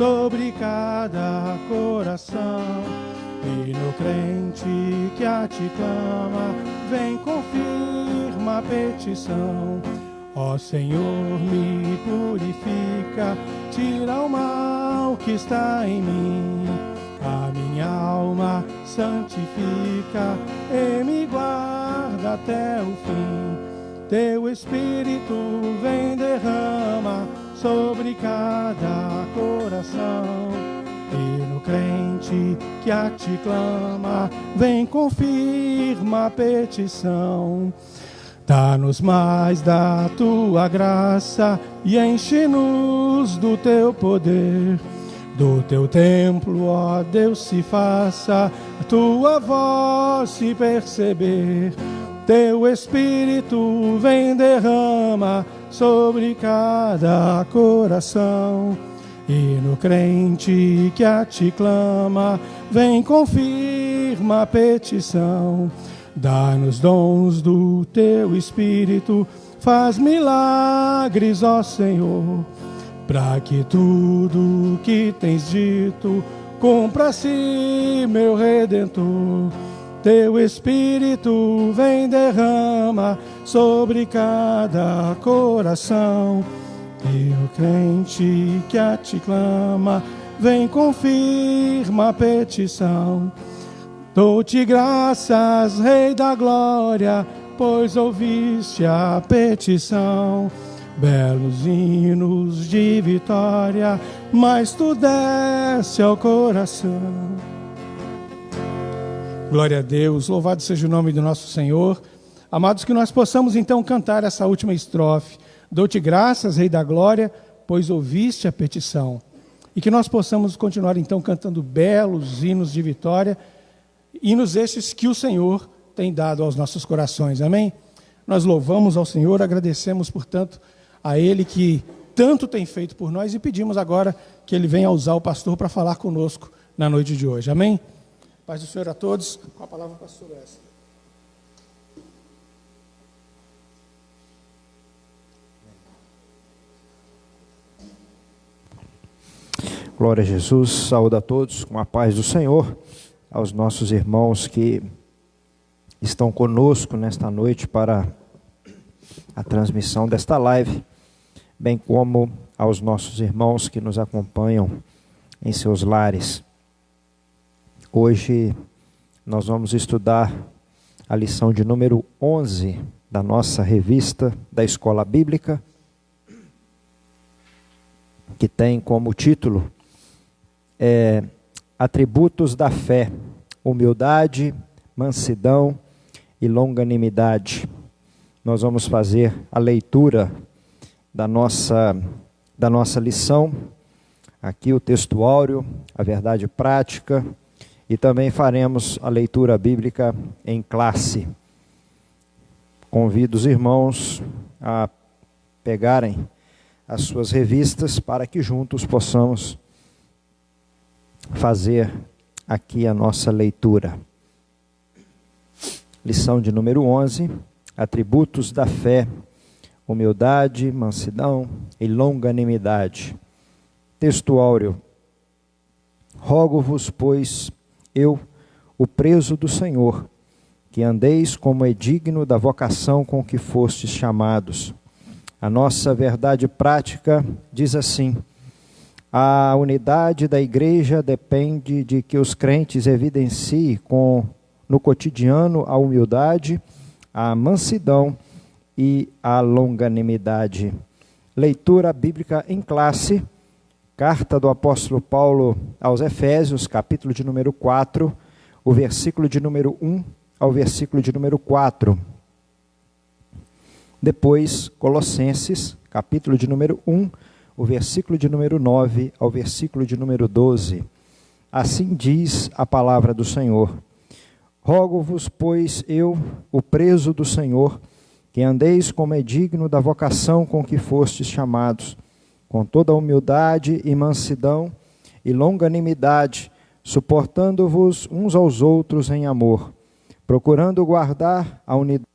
sobre cada coração. E no crente que a ti clama, vem confirma a petição. Ó Senhor, me purifica, tira o mal que está em mim. A minha alma santifica e me guarda até o fim. Teu Espírito vem, derrama sobre cada coração. E no crente que a ti clama, vem confirma a petição. Dá-nos mais da tua graça e enche-nos do teu poder. Do teu templo, ó Deus, se faça a tua voz se perceber. Teu Espírito vem, derrama sobre cada coração. E no crente que a ti clama, vem confirma a petição. Dá-nos dons do teu Espírito, faz milagres, ó Senhor, para que tudo que tens dito cumpra-se, meu Redentor. Teu Espírito vem, derrama sobre cada coração. E o crente que a ti clama, vem confirma a petição. Dou-te graças, Rei da Glória, pois ouviste a petição. Belos hinos de vitória, mas tu desce ao coração. Glória a Deus, louvado seja o nome do nosso Senhor. Amados, que nós possamos então cantar essa última estrofe. Dou-te graças, Rei da Glória, pois ouviste a petição. E que nós possamos continuar então cantando belos hinos de vitória, hinos esses que o Senhor tem dado aos nossos corações, amém? Nós louvamos ao Senhor, agradecemos, portanto, a Ele que tanto tem feito por nós e pedimos agora que Ele venha usar o pastor para falar conosco na noite de hoje, amém? Paz do Senhor a todos, com a palavra pastor Wesley. Glória a Jesus, saúde a todos com a paz do Senhor, aos nossos irmãos que estão conosco nesta noite para a transmissão desta live, bem como aos nossos irmãos que nos acompanham em seus lares. Hoje nós vamos estudar a lição de número 11 da nossa revista da Escola Bíblica, que tem como título Atributos da Fé, Humildade, Mansidão e Longanimidade. Nós vamos fazer a leitura da nossa lição, aqui o texto áureo, a verdade prática, e também faremos a leitura bíblica em classe. Convido os irmãos a pegarem as suas revistas para que juntos possamos fazer aqui a nossa leitura. Lição de número 11, atributos da fé, humildade, mansidão e longanimidade. Texto áureo. Rogo-vos, pois, eu, o preso do Senhor, que andeis como é digno da vocação com que fostes chamados. A nossa verdade prática diz assim: a unidade da igreja depende de que os crentes evidenciem no cotidiano a humildade, a mansidão e a longanimidade. Leitura bíblica em classe, carta do apóstolo Paulo aos Efésios, capítulo de número 4, o versículo de número 1 ao versículo de número 4. Depois, Colossenses, capítulo de número 1, o versículo de número 9 ao versículo de número 12. Assim diz a palavra do Senhor: rogo-vos, pois, eu, o preso do Senhor, que andeis como é digno da vocação com que fostes chamados, com toda humildade e mansidão e longanimidade, suportando-vos uns aos outros em amor, procurando guardar a unidade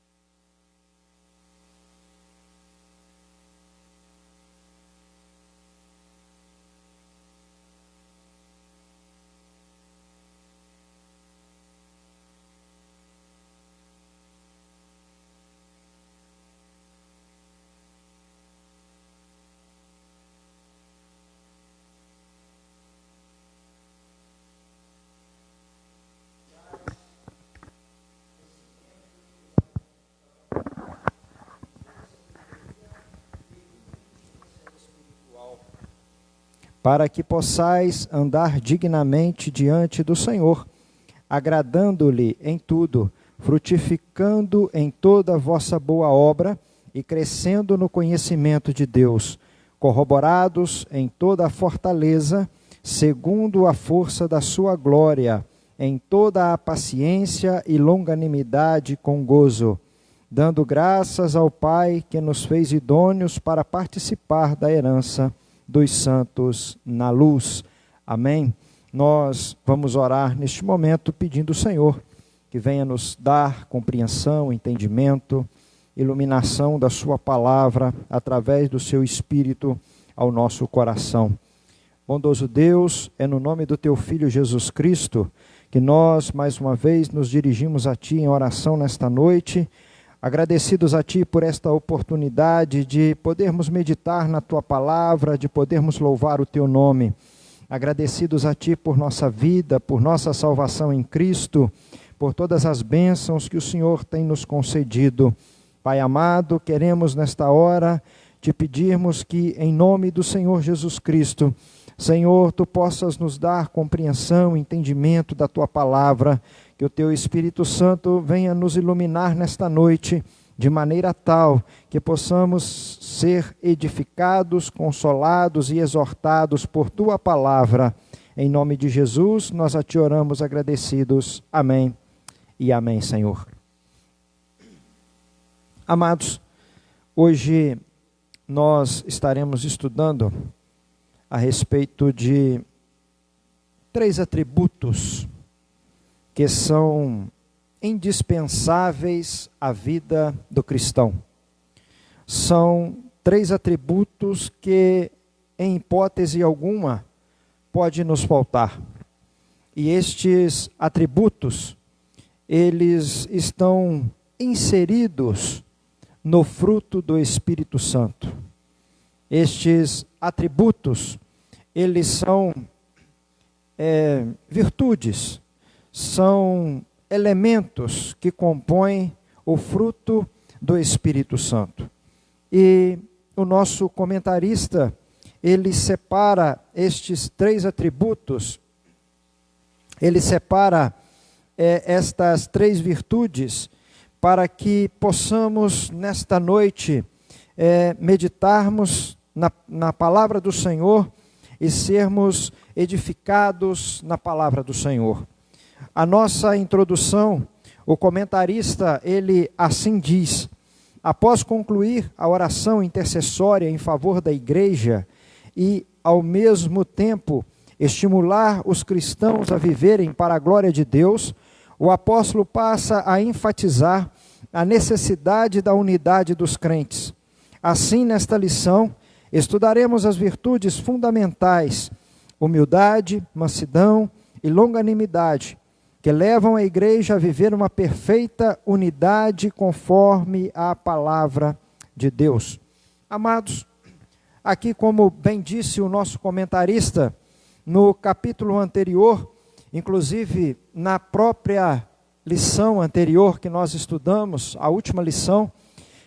para que possais andar dignamente diante do Senhor, agradando-lhe em tudo, frutificando em toda a vossa boa obra e crescendo no conhecimento de Deus, corroborados em toda a fortaleza, segundo a força da sua glória, em toda a paciência e longanimidade com gozo, dando graças ao Pai que nos fez idôneos para participar da herança dos santos na luz. Amém? Nós vamos orar neste momento pedindo ao Senhor que venha nos dar compreensão, entendimento, iluminação da sua palavra através do seu Espírito ao nosso coração. Bondoso Deus, é no nome do teu Filho Jesus Cristo que nós mais uma vez nos dirigimos a ti em oração nesta noite, agradecidos a ti por esta oportunidade de podermos meditar na tua palavra, de podermos louvar o teu nome. Agradecidos a ti por nossa vida, por nossa salvação em Cristo, por todas as bênçãos que o Senhor tem nos concedido. Pai amado, queremos nesta hora te pedirmos que, em nome do Senhor Jesus Cristo, Senhor, tu possas nos dar compreensão, entendimento da tua palavra, que o teu Espírito Santo venha nos iluminar nesta noite, de maneira tal que possamos ser edificados, consolados e exortados por tua palavra. Em nome de Jesus, nós a te oramos agradecidos. Amém e amém, Senhor. Amados, hoje nós estaremos estudando a respeito de 3 atributos que são indispensáveis à vida do cristão. São 3 atributos que, em hipótese alguma, pode nos faltar. E estes atributos, eles estão inseridos no fruto do Espírito Santo. Estes atributos, eles são virtudes, são elementos que compõem o fruto do Espírito Santo. E o nosso comentarista, ele separa estes 3 atributos, ele separa estas 3 virtudes para que possamos nesta noite meditarmos na palavra do Senhor e sermos edificados na palavra do Senhor. A nossa introdução, o comentarista, ele assim diz: após concluir a oração intercessória em favor da igreja e, ao mesmo tempo, estimular os cristãos a viverem para a glória de Deus, o apóstolo passa a enfatizar a necessidade da unidade dos crentes. Assim, nesta lição, estudaremos as virtudes fundamentais, humildade, mansidão e longanimidade, que levam a igreja a viver uma perfeita unidade conforme a palavra de Deus. Amados, aqui, como bem disse o nosso comentarista, no capítulo anterior, inclusive na própria lição anterior que nós estudamos, a última lição,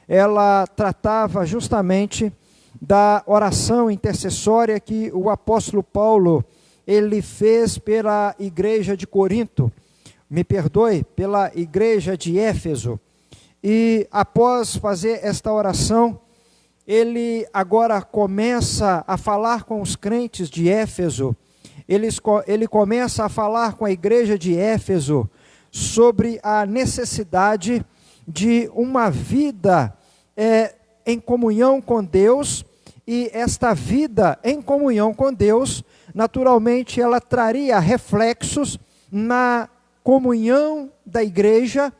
ela tratava justamente da oração intercessória que o apóstolo Paulo, ele fez pela igreja de Corinto, pela igreja de Éfeso. E após fazer esta oração, ele agora começa a falar com os crentes de Éfeso, ele começa a falar com a igreja de Éfeso sobre a necessidade de uma vida em comunhão com Deus, e esta vida em comunhão com Deus, naturalmente ela traria reflexos na comunhão da igreja,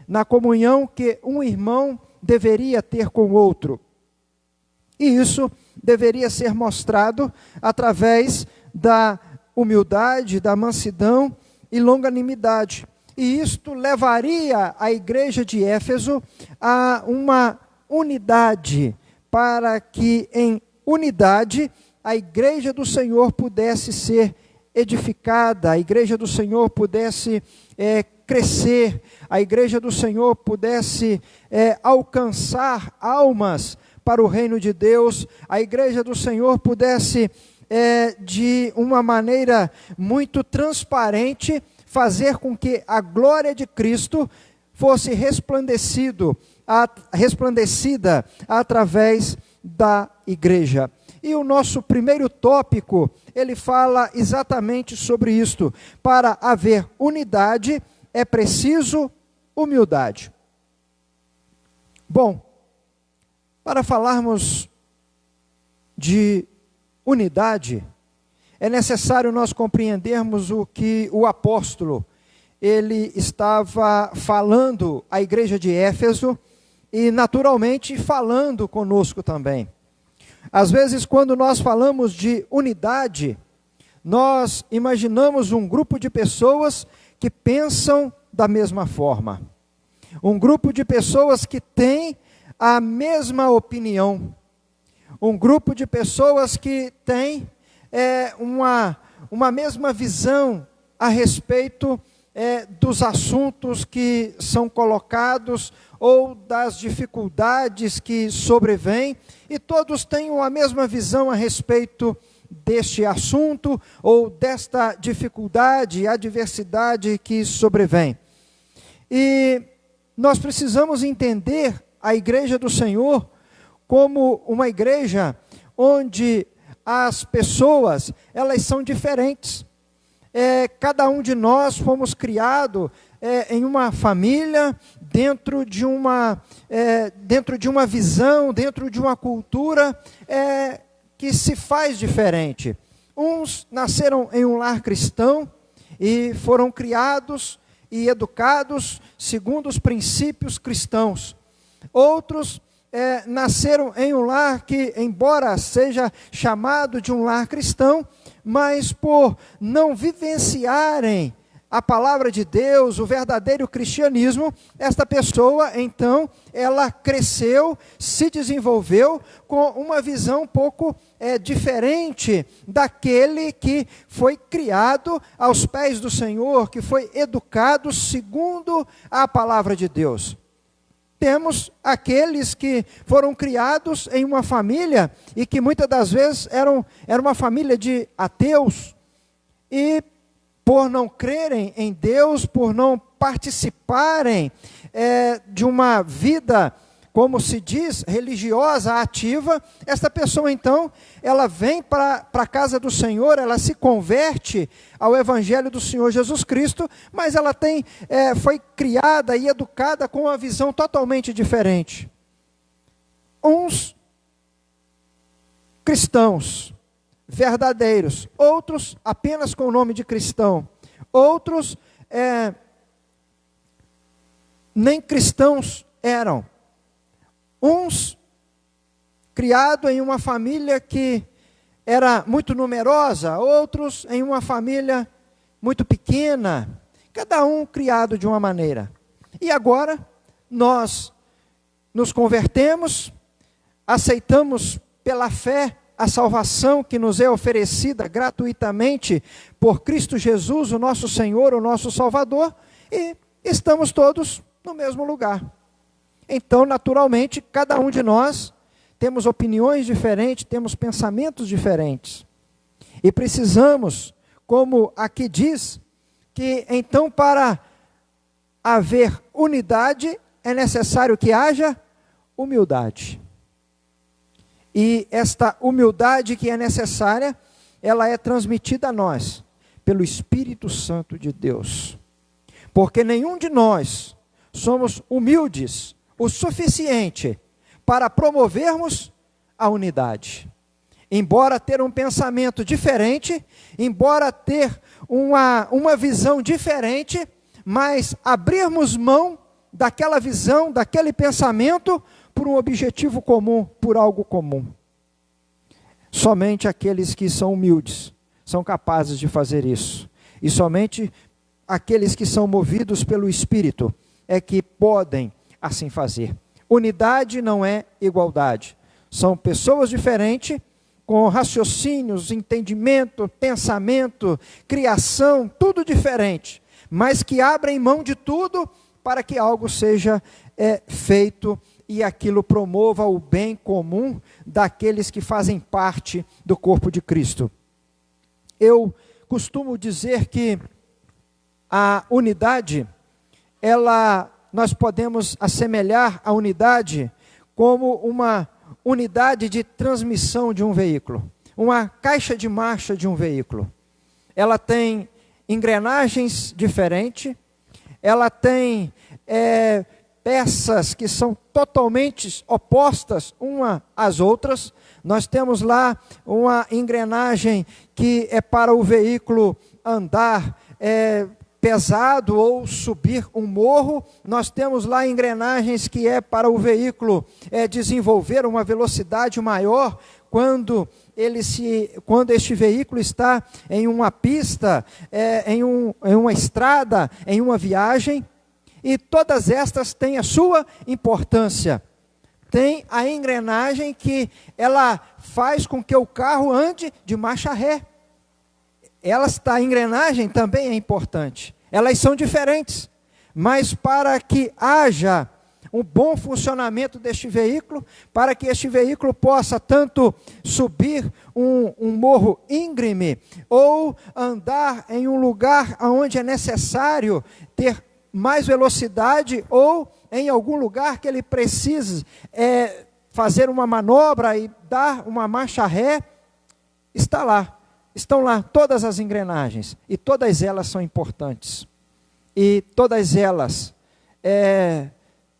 na comunhão que um irmão deveria ter com o outro. E isso deveria ser mostrado através da humildade, da mansidão e longanimidade. E isto levaria a igreja de Éfeso a uma unidade, para que em unidade a igreja do Senhor pudesse ser edificada, a igreja do Senhor pudesse crescer, a igreja do Senhor pudesse alcançar almas para o reino de Deus, a igreja do Senhor pudesse de uma maneira muito transparente, fazer com que a glória de Cristo fosse resplandecida através da igreja. E o nosso primeiro tópico, ele fala exatamente sobre isto. Para haver unidade, é preciso humildade. Bom, para falarmos de unidade, é necessário nós compreendermos o que o apóstolo, ele estava falando à igreja de Éfeso e naturalmente falando conosco também. Às vezes, quando nós falamos de unidade, nós imaginamos um grupo de pessoas que pensam da mesma forma. Um grupo de pessoas que têm a mesma opinião. Um grupo de pessoas que têm uma mesma visão a respeito dos assuntos que são colocados ou das dificuldades que sobrevêm, e todos têm a mesma visão a respeito deste assunto ou desta dificuldade, adversidade que sobrevém. E nós precisamos entender a igreja do Senhor como uma igreja onde as pessoas, elas são diferentes. Cada um de nós fomos criados em uma família, dentro de uma visão, dentro de uma cultura que se faz diferente. Uns nasceram em um lar cristão e foram criados e educados segundo os princípios cristãos. Outros nasceram em um lar que, embora seja chamado de um lar cristão, mas por não vivenciarem a palavra de Deus, o verdadeiro cristianismo, esta pessoa, então, ela cresceu, se desenvolveu com uma visão um pouco diferente daquele que foi criado aos pés do Senhor, que foi educado segundo a palavra de Deus. Temos aqueles que foram criados em uma família e que muitas das vezes era uma família de ateus, e por não crerem em Deus, por não participarem de uma vida, como se diz, religiosa, ativa, esta pessoa então, ela vem para a casa do Senhor, ela se converte ao Evangelho do Senhor Jesus Cristo, mas ela foi criada e educada com uma visão totalmente diferente. Uns cristãos verdadeiros, outros apenas com o nome de cristão, outros nem cristãos eram. Uns criados em uma família que era muito numerosa, outros em uma família muito pequena, cada um criado de uma maneira. E agora nós nos convertemos, aceitamos pela fé a salvação que nos é oferecida gratuitamente por Cristo Jesus, o nosso Senhor, o nosso Salvador, e estamos todos no mesmo lugar. Então, naturalmente, cada um de nós temos opiniões diferentes, temos pensamentos diferentes. E precisamos, como aqui diz, que então para haver unidade é necessário que haja humildade. E esta humildade que é necessária, ela é transmitida a nós pelo Espírito Santo de Deus. Porque nenhum de nós somos humildes o suficiente para promovermos a unidade. Embora ter um pensamento diferente, embora ter uma visão diferente, mas abrirmos mão daquela visão, daquele pensamento, por um objetivo comum, por algo comum. Somente aqueles que são humildes são capazes de fazer isso. E somente aqueles que são movidos pelo Espírito é que podem assim fazer. Unidade não é igualdade. São pessoas diferentes, com raciocínios, entendimento, pensamento, criação, tudo diferente, mas que abrem mão de tudo para que algo seja feito e aquilo promova o bem comum daqueles que fazem parte do corpo de Cristo. Eu costumo dizer que a unidade, nós podemos assemelhar a unidade como uma unidade de transmissão de um veículo, uma caixa de marcha de um veículo. Ela tem engrenagens diferentes, ela tem peças que são totalmente opostas uma às outras. Nós temos lá uma engrenagem que é para o veículo andar pesado ou subir um morro. Nós temos lá engrenagens que é para o veículo desenvolver uma velocidade maior quando este veículo está em uma pista, em uma estrada, em uma viagem. E todas estas têm a sua importância. Tem a engrenagem que ela faz com que o carro ande de marcha ré. A engrenagem também é importante. Elas são diferentes, mas para que haja um bom funcionamento deste veículo, para que este veículo possa tanto subir um morro íngreme, ou andar em um lugar onde é necessário ter mais velocidade, ou em algum lugar que ele precise fazer uma manobra e dar uma marcha ré, estão lá todas as engrenagens, e todas elas são importantes, e todas elas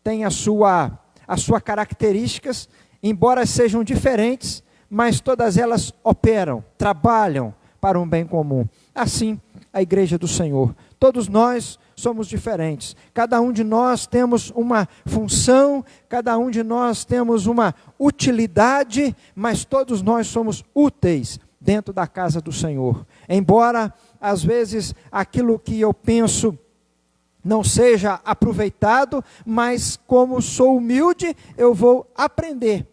têm as suas características, embora sejam diferentes, mas todas elas operam, trabalham para um bem comum. Assim, a igreja do Senhor, todos nós somos diferentes, cada um de nós temos uma função, cada um de nós temos uma utilidade, mas todos nós somos úteis dentro da casa do Senhor. Embora, às vezes, aquilo que eu penso não seja aproveitado, mas como sou humilde, eu vou aprender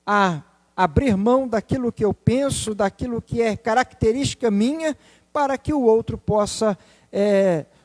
a abrir mão daquilo que eu penso, daquilo que é característica minha, para que o outro possa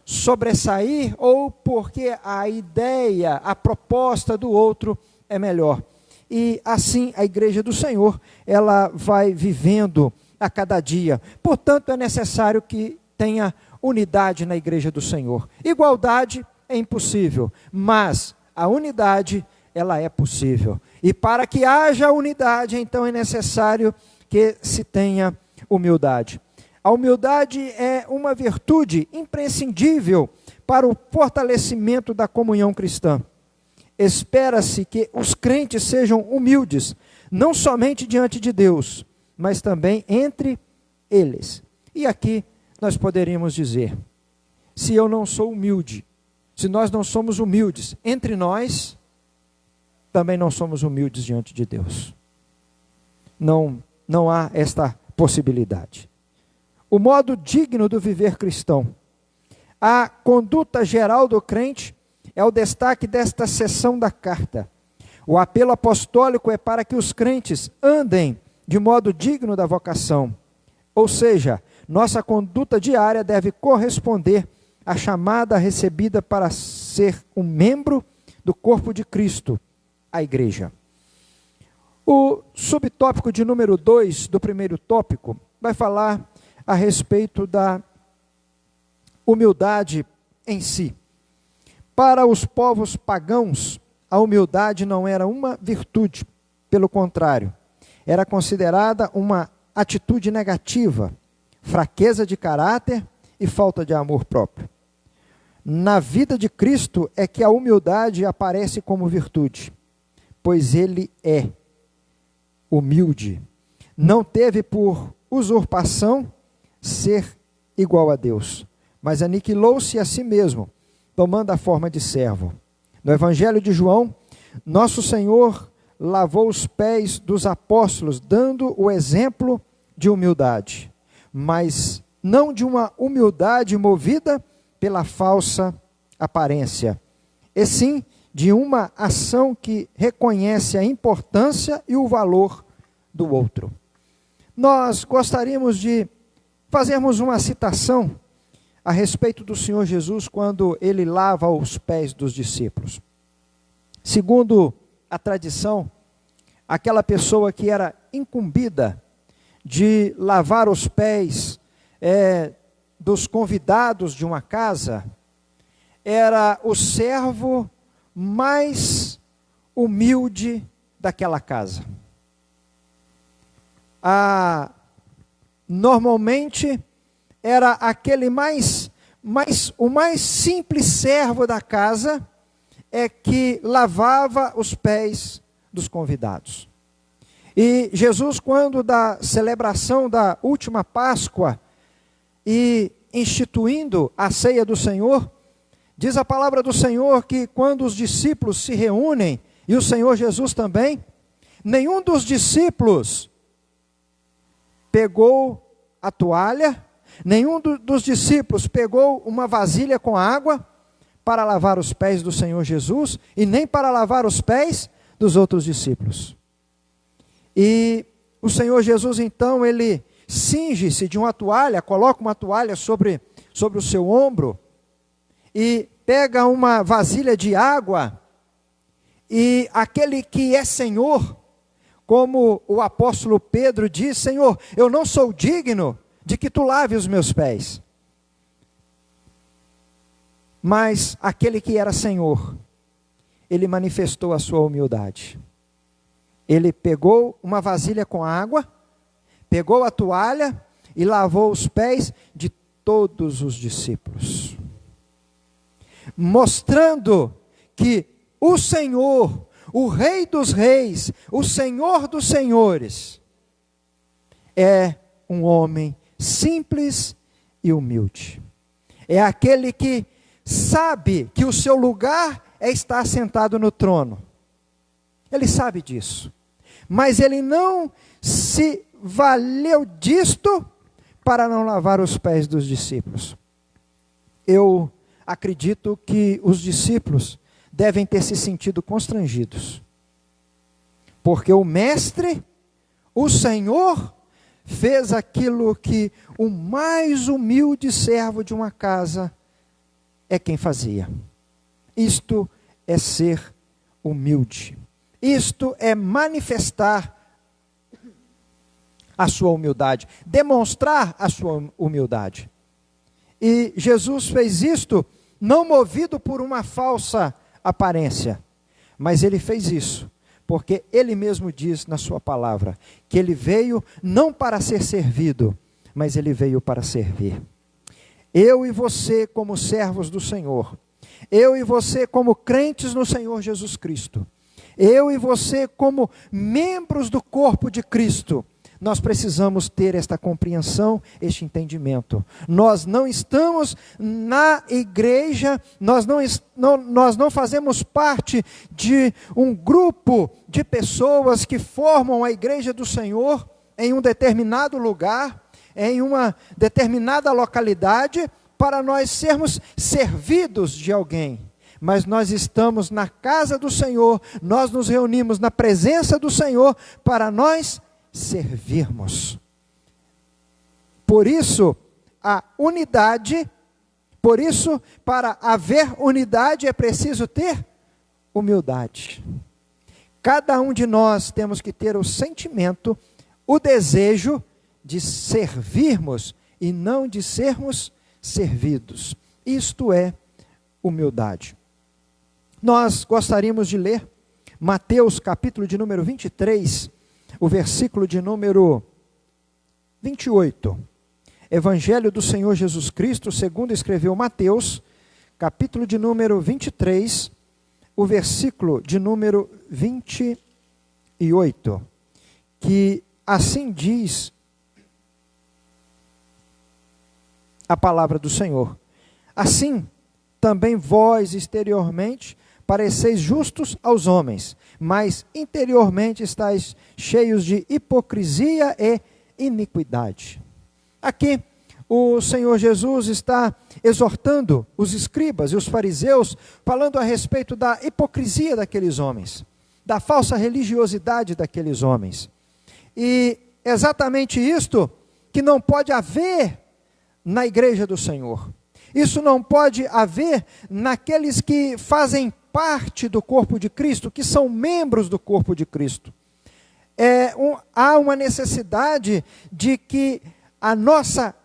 sobressair, ou porque a ideia, a proposta do outro é melhor. E assim a igreja do Senhor, ela vai vivendo a cada dia. Portanto, é necessário que tenha unidade na igreja do Senhor. Igualdade é impossível, mas a unidade, ela é possível. E para que haja unidade, então é necessário que se tenha humildade. A humildade é uma virtude imprescindível para o fortalecimento da comunhão cristã. Espera-se que os crentes sejam humildes, não somente diante de Deus, mas também entre eles. E aqui nós poderíamos dizer, se eu não sou humilde, se nós não somos humildes entre nós, também não somos humildes diante de Deus. Não há esta possibilidade. O modo digno do viver cristão. A conduta geral do crente é o destaque desta seção da carta. O apelo apostólico é para que os crentes andem de modo digno da vocação. Ou seja, nossa conduta diária deve corresponder à chamada recebida para ser um membro do corpo de Cristo, a igreja. O subtópico de número 2 do primeiro tópico vai falar a respeito da humildade em si. Para os povos pagãos, a humildade não era uma virtude, pelo contrário, era considerada uma atitude negativa, fraqueza de caráter e falta de amor próprio. Na vida de Cristo é que a humildade aparece como virtude, pois ele é humilde. Não teve por usurpação ser igual a Deus, mas aniquilou-se a si mesmo, tomando a forma de servo. No Evangelho de João, nosso Senhor lavou os pés dos apóstolos, dando o exemplo de humildade, mas não de uma humildade movida pela falsa aparência, e sim de uma ação que reconhece a importância e o valor do outro. Nós gostaríamos de fazermos uma citação a respeito do Senhor Jesus quando ele lava os pés dos discípulos. Segundo a tradição, aquela pessoa que era incumbida de lavar os pés dos convidados de uma casa, era o servo mais humilde daquela casa. Normalmente era aquele o mais simples servo da casa que lavava os pés dos convidados. E Jesus, quando da celebração da última Páscoa e instituindo a ceia do Senhor, diz a palavra do Senhor que quando os discípulos se reúnem, e o Senhor Jesus também, nenhum dos discípulos pegou a toalha, nenhum dos discípulos pegou uma vasilha com água para lavar os pés do Senhor Jesus, e nem para lavar os pés dos outros discípulos. E o Senhor Jesus, então, ele cinge-se de uma toalha, coloca uma toalha sobre o seu ombro, e pega uma vasilha de água, e aquele que é Senhor, como o apóstolo Pedro diz: Senhor, eu não sou digno de que tu lave os meus pés. Mas aquele que era Senhor, ele manifestou a sua humildade. Ele pegou uma vasilha com água, pegou a toalha e lavou os pés de todos os discípulos, mostrando que o Senhor, o Rei dos Reis, o Senhor dos Senhores, é um homem simples e humilde. É aquele que sabe que o seu lugar é estar sentado no trono. Ele sabe disso. Mas ele não se valeu disto para não lavar os pés dos discípulos. Eu acredito que os discípulos devem ter se sentido constrangidos, porque o mestre, o Senhor, fez aquilo que o mais humilde servo de uma casa é quem fazia. Isto é ser humilde. Isto é manifestar a sua humildade, demonstrar a sua humildade. E Jesus fez isto não movido por uma falsa aparência, mas ele fez isso porque ele mesmo diz na sua palavra que ele veio não para ser servido, mas ele veio para servir. Eu e você, como servos do Senhor, eu e você, como crentes no Senhor Jesus Cristo, eu e você, como membros do corpo de Cristo, nós precisamos ter esta compreensão, este entendimento. Nós não estamos na igreja, nós não fazemos parte de um grupo de pessoas que formam a igreja do Senhor em um determinado lugar, em uma determinada localidade, para nós sermos servidos de alguém. Mas nós estamos na casa do Senhor, nós nos reunimos na presença do Senhor para nós servirmos. Por isso, a unidade, para haver unidade é preciso ter humildade. Cada um de nós temos que ter o sentimento, o desejo de servirmos e não de sermos servidos. Isto é humildade. Nós gostaríamos de ler Mateus capítulo de número 23, o versículo de número 28. Evangelho do Senhor Jesus Cristo, segundo escreveu Mateus, capítulo de número 23, o versículo de número 28, que assim diz a palavra do Senhor: assim também vós exteriormente pareceis justos aos homens, mas interiormente estáis cheios de hipocrisia e iniquidade. Aqui o Senhor Jesus está exortando os escribas e os fariseus, falando a respeito da hipocrisia daqueles homens, da falsa religiosidade daqueles homens. E exatamente isto que não pode haver na igreja do Senhor. Isso não pode haver naqueles que fazem parte do corpo de Cristo, que são membros do corpo de Cristo. Há uma necessidade de que a nossa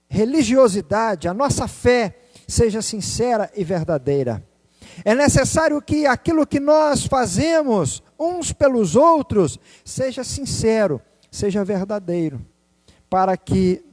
religiosidade, a nossa fé, seja sincera e verdadeira. É necessário que aquilo que nós fazemos uns pelos outros seja sincero, seja verdadeiro, para que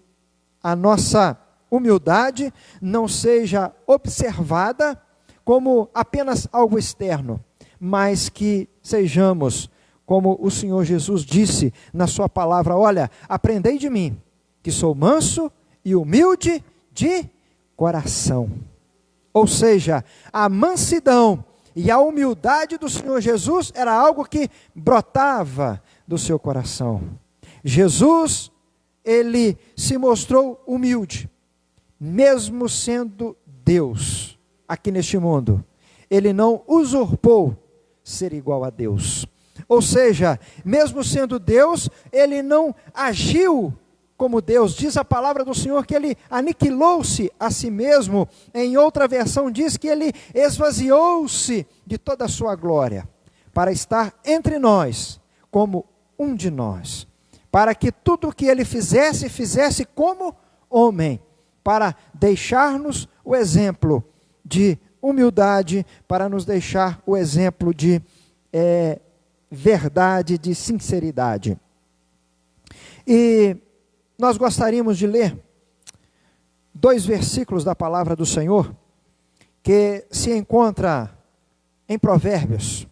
a nossa humildade não seja observada como apenas algo externo, mas que sejamos, como o Senhor Jesus disse na sua palavra: olha, aprendei de mim, que sou manso e humilde de coração. Ou seja, a mansidão e a humildade do Senhor Jesus era algo que brotava do seu coração. Jesus, ele se mostrou humilde, mesmo sendo Deus aqui neste mundo. Ele não usurpou ser igual a Deus. Ou seja, mesmo sendo Deus, ele não agiu como Deus. Diz a palavra do Senhor que ele aniquilou-se a si mesmo. Em outra versão diz que ele esvaziou-se de toda a sua glória, para estar entre nós, como um de nós. Para que tudo o que ele fizesse como homem, para deixar-nos o exemplo de humildade, para nos deixar o exemplo de verdade, de sinceridade. E nós gostaríamos de ler 2 versículos da palavra do Senhor, que se encontra em Provérbios.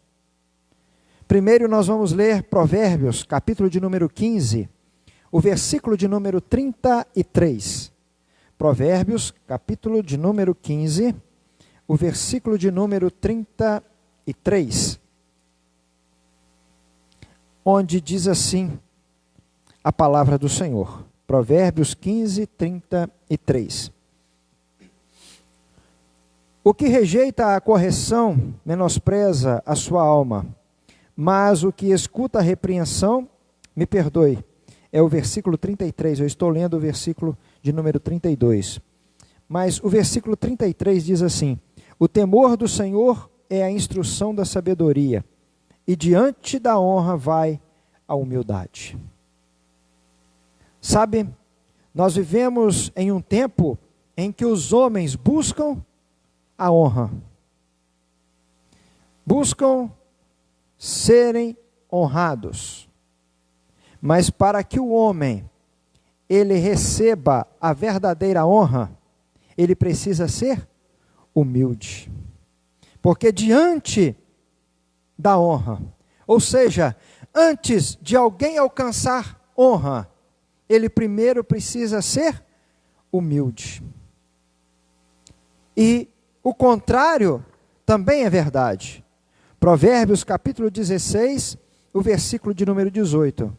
Primeiro nós vamos ler Provérbios, capítulo de número 15, o versículo de número 33. Provérbios, capítulo de número 15, o versículo de número 33. Onde diz assim a palavra do Senhor. Provérbios 15, 33. O que rejeita a correção menospreza a sua alma, mas o que escuta a repreensão, me perdoe. É o versículo 33, eu estou lendo o versículo de número 32. Mas o versículo 33 diz assim: o temor do Senhor é a instrução da sabedoria, e diante da honra vai a humildade. Sabe, nós vivemos em um tempo em que os homens buscam a honra, buscam serem honrados, mas para que o homem ele receba a verdadeira honra, ele precisa ser humilde, porque diante da honra, ou seja, antes de alguém alcançar honra, ele primeiro precisa ser humilde. E o contrário também é verdade. Provérbios capítulo 16, o versículo de número 18.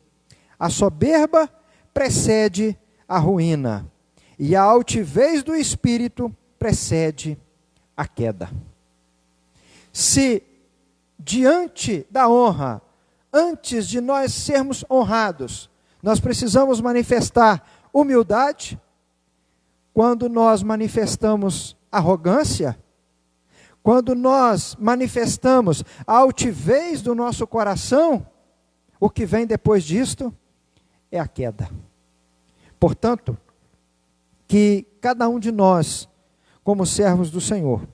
A soberba precede a ruína, e a altivez do espírito precede a queda. Se diante da honra, antes de nós sermos honrados, nós precisamos manifestar humildade, quando nós manifestamos arrogância, quando nós manifestamos a altivez do nosso coração, o que vem depois disto é a queda. Portanto, que cada um de nós, como servos do Senhor,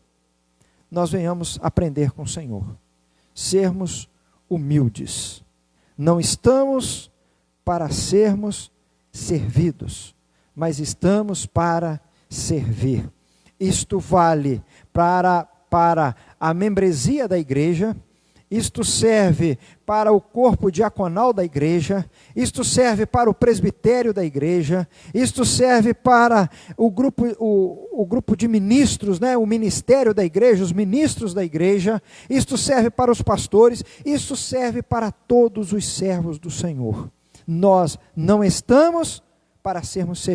nós venhamos aprender com o Senhor, sermos humildes. Não estamos para sermos servidos, mas estamos para servir. Isto vale para a membresia da igreja, isto serve para o corpo diaconal da igreja, isto serve para o presbitério da igreja, isto serve para o grupo de ministros, né? O ministério da igreja, os ministros da igreja, isto serve para os pastores, isto serve para todos os servos do Senhor. Nós não estamos para sermos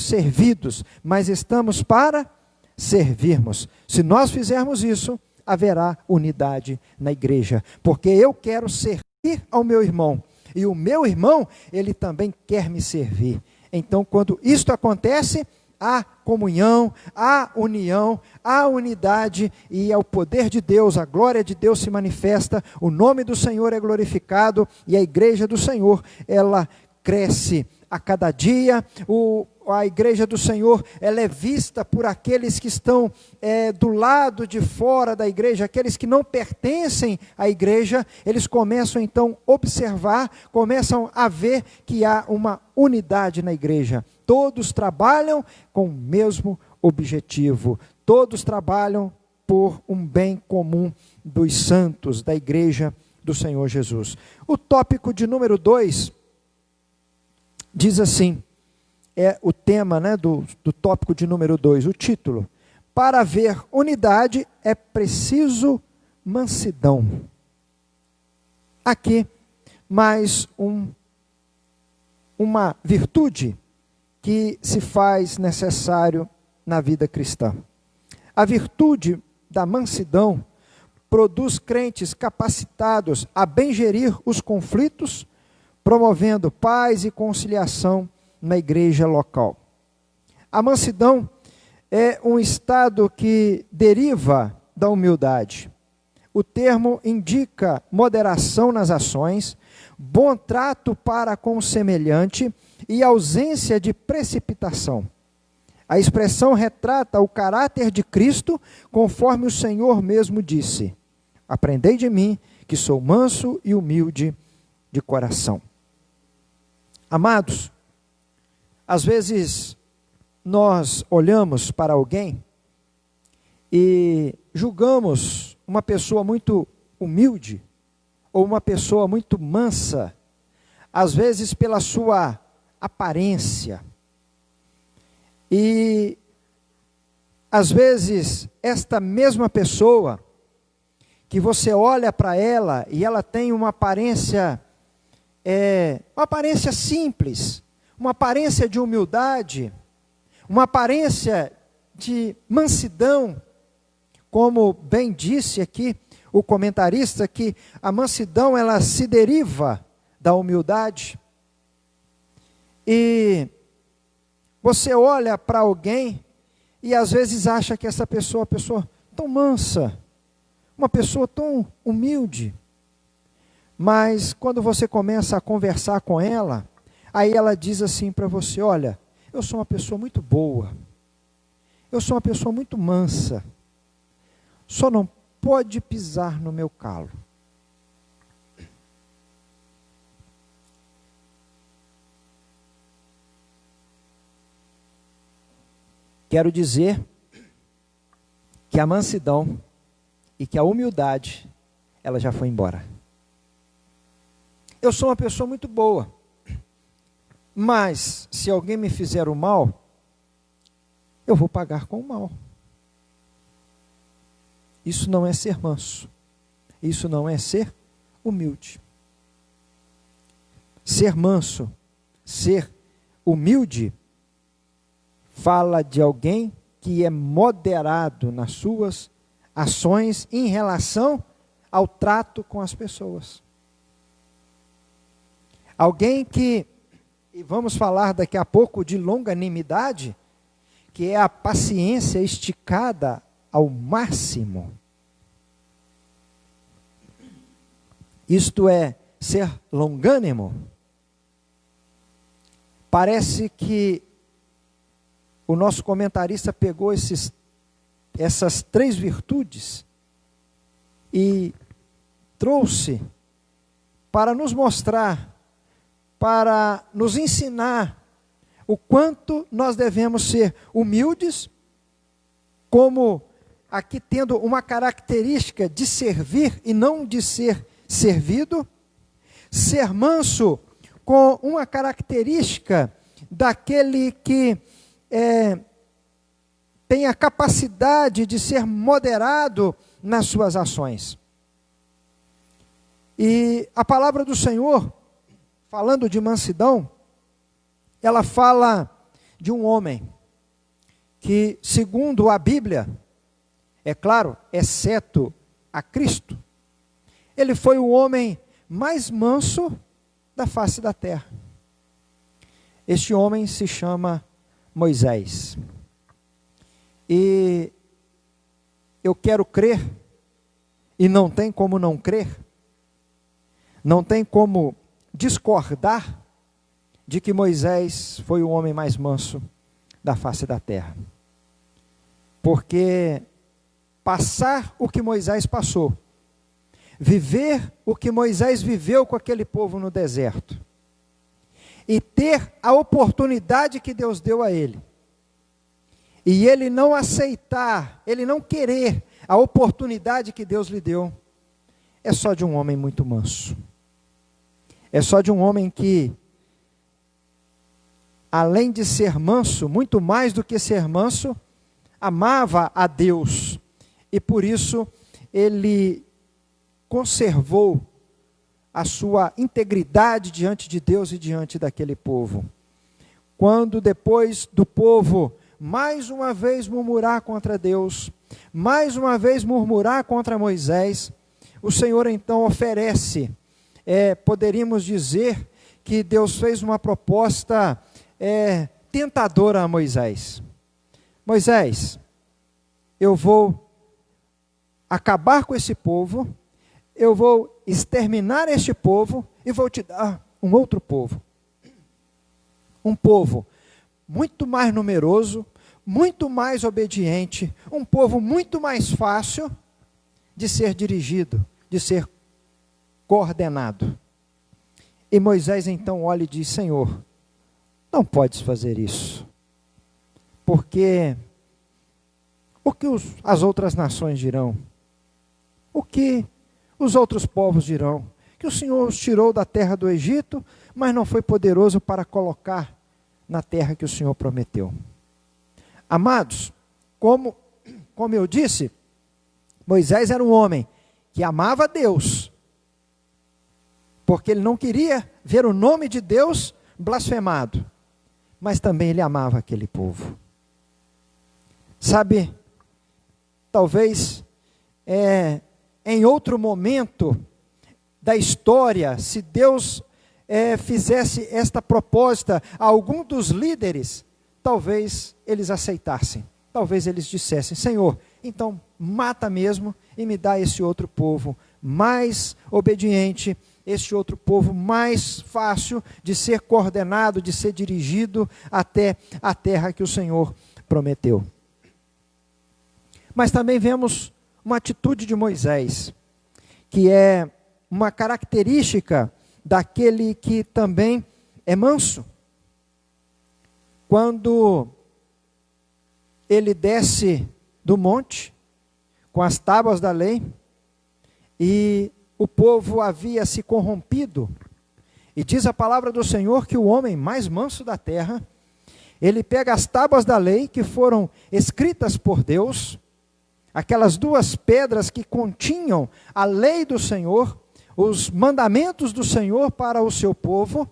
servidos, mas estamos para servirmos. Se nós fizermos isso, haverá unidade na igreja, porque eu quero servir ao meu irmão, e o meu irmão, ele também quer me servir. Então, quando isto acontece, há comunhão, há união, há unidade, e é o poder de Deus, a glória de Deus se manifesta, o nome do Senhor é glorificado, e a igreja do Senhor, ela cresce a cada dia. A igreja do Senhor, ela é vista por aqueles que estão do lado de fora da igreja, aqueles que não pertencem à igreja. Eles começam então a observar, começam a ver que há uma unidade na igreja. Todos trabalham com o mesmo objetivo, todos trabalham por um bem comum dos santos, da igreja do Senhor Jesus. O tópico de número 2 diz assim, é o tema, do tópico de número 2, o título: para haver unidade é preciso mansidão. Aqui, mais uma virtude que se faz necessário na vida cristã. A virtude da mansidão produz crentes capacitados a bem gerir os conflitos, promovendo paz e conciliação na igreja local. A mansidão é um estado que deriva da humildade. O termo indica moderação nas ações, bom trato para com o semelhante e ausência de precipitação. A expressão retrata o caráter de Cristo, conforme o Senhor mesmo disse: aprendei de mim, que sou manso e humilde de coração. Amados, às vezes nós olhamos para alguém e julgamos uma pessoa muito humilde ou uma pessoa muito mansa, às vezes pela sua aparência. E às vezes esta mesma pessoa que você olha para ela e ela tem uma aparência simples, uma aparência de humildade, uma aparência de mansidão, como bem disse aqui o comentarista, que a mansidão ela se deriva da humildade. E você olha para alguém e às vezes acha que essa pessoa é uma pessoa tão mansa, uma pessoa tão humilde, mas quando você começa a conversar com ela, aí ela diz assim para você: olha, eu sou uma pessoa muito boa, eu sou uma pessoa muito mansa, só não pode pisar no meu calo. Quero dizer que a mansidão e que a humildade, ela já foi embora. Eu sou uma pessoa muito boa, mas se alguém me fizer o mal, eu vou pagar com o mal. Isso não é ser manso. Isso não é ser humilde. Ser manso, ser humilde, fala de alguém que é moderado nas suas ações em relação ao trato com as pessoas. Alguém que, e vamos falar daqui a pouco de longanimidade, que é a paciência esticada ao máximo. Isto é ser longânimo. Parece que o nosso comentarista pegou essas 3 virtudes e trouxe para nos mostrar, para nos ensinar o quanto nós devemos ser humildes, como aqui tendo uma característica de servir e não de ser servido, ser manso com uma característica daquele que tem a capacidade de ser moderado nas suas ações. E a palavra do Senhor, falando de mansidão, ela fala de um homem que, segundo a Bíblia, é claro, exceto a Cristo, ele foi o homem mais manso da face da terra. Este homem se chama Moisés. E eu quero crer, e não tem como não crer, não tem como discordar de que Moisés foi o homem mais manso da face da terra. Porque passar o que Moisés passou, viver o que Moisés viveu com aquele povo no deserto, e ter a oportunidade que Deus deu a ele, e ele não aceitar, ele não querer a oportunidade que Deus lhe deu, é só de um homem muito manso. É só de um homem que, além de ser manso, muito mais do que ser manso, amava a Deus. E por isso ele conservou a sua integridade diante de Deus e diante daquele povo. Quando depois do povo mais uma vez murmurar contra Deus, mais uma vez murmurar contra Moisés, o Senhor então oferece, poderíamos dizer que Deus fez uma proposta tentadora a Moisés. Moisés, eu vou acabar com esse povo, eu vou exterminar este povo e vou te dar um outro povo. Um povo muito mais numeroso, muito mais obediente, um povo muito mais fácil de ser dirigido, de ser coordenado. E Moisés então olha e diz: Senhor, não podes fazer isso, porque o que as outras nações dirão? O que os outros povos dirão? Que o Senhor os tirou da terra do Egito, mas não foi poderoso para colocar na terra que o Senhor prometeu. Amados, como eu disse, Moisés era um homem que amava Deus, porque ele não queria ver o nome de Deus blasfemado, mas também ele amava aquele povo. Sabe, talvez em outro momento da história, se Deus fizesse esta proposta a algum dos líderes, talvez eles aceitassem, talvez eles dissessem: Senhor, então mata mesmo e me dá esse outro povo mais obediente, este outro povo mais fácil de ser coordenado, de ser dirigido até a terra que o Senhor prometeu. Mas também vemos uma atitude de Moisés, que é uma característica daquele que também é manso. Quando ele desce do monte com as tábuas da lei, e o povo havia se corrompido, e diz a palavra do Senhor que o homem mais manso da terra, ele pega as tábuas da lei que foram escritas por Deus, aquelas duas pedras que continham a lei do Senhor, os mandamentos do Senhor para o seu povo,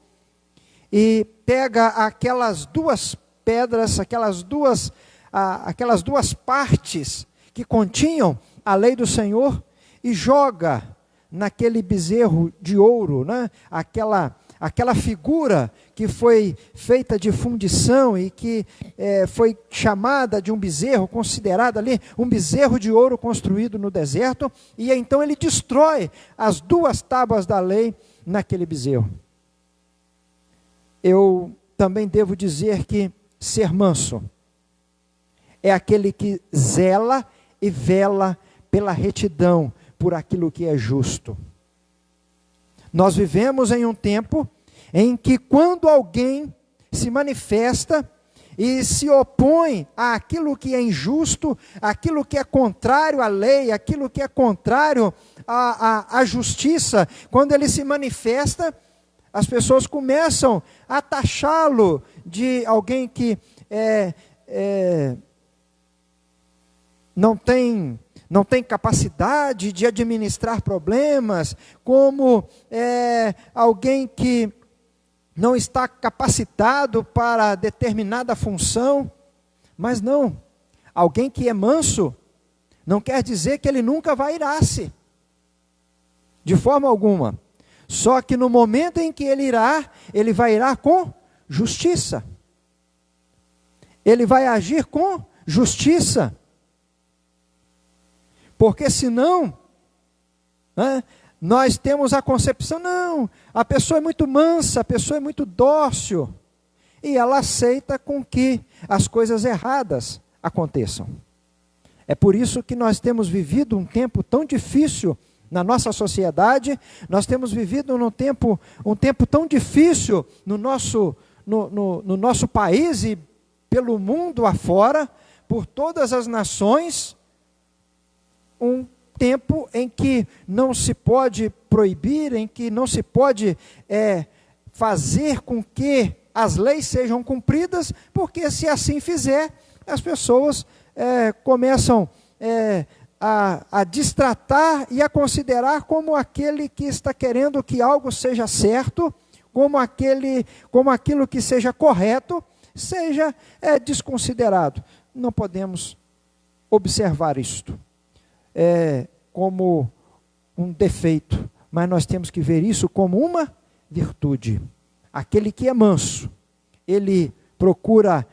e pega aquelas duas pedras, aquelas duas partes que continham a lei do Senhor, e joga naquele bezerro de ouro, né? Aquela figura que foi feita de fundição e que foi chamada de um bezerro, considerado ali um bezerro de ouro construído no deserto, e então ele destrói as duas tábuas da lei naquele bezerro. Eu também devo dizer que ser manso é aquele que zela e vela pela retidão, por aquilo que é justo. Nós vivemos em um tempo em que quando alguém se manifesta e se opõe àquilo que é injusto, àquilo que é contrário à lei, àquilo que é contrário à justiça, quando ele se manifesta, as pessoas começam a taxá-lo de alguém que não tem capacidade de administrar problemas, como alguém que não está capacitado para determinada função. Mas não, alguém que é manso, não quer dizer que ele nunca vai irar-se, de forma alguma. Só que no momento em que ele irá, ele vai irar com justiça. Ele vai agir com justiça. Porque senão, né, nós temos a concepção, não, a pessoa é muito mansa, a pessoa é muito dócil, e ela aceita com que as coisas erradas aconteçam. É por isso que nós temos vivido um tempo tão difícil na nossa sociedade, nós temos vivido um tempo tão difícil no nosso país e pelo mundo afora, por todas as nações, um tempo em que não se pode proibir, em que não se pode fazer com que as leis sejam cumpridas, porque se assim fizer, as pessoas começam a destratar e a considerar como aquele que está querendo que algo seja certo, como aquilo que seja correto, seja desconsiderado. Não podemos observar isto como um defeito, mas nós temos que ver isso como uma virtude. Aquele que é manso, ele procura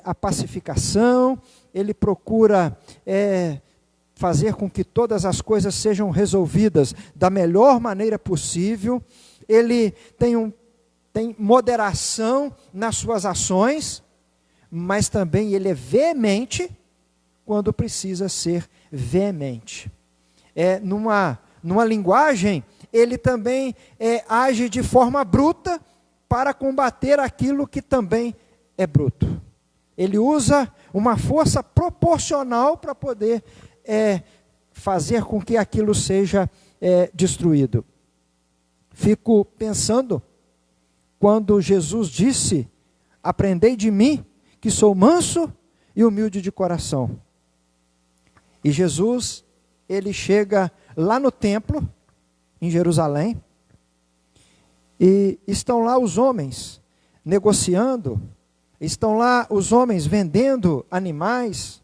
a pacificação, ele procura fazer com que todas as coisas sejam resolvidas da melhor maneira possível, ele tem moderação nas suas ações, mas também ele é veemente quando precisa ser veemente. Numa linguagem, ele também age de forma bruta para combater aquilo que também é bruto. Ele usa uma força proporcional para poder fazer com que aquilo seja destruído. Fico pensando, quando Jesus disse, aprendei de mim, que sou manso e humilde de coração. E Jesus, ele chega lá no templo, em Jerusalém, e estão lá os homens negociando, estão lá os homens vendendo animais,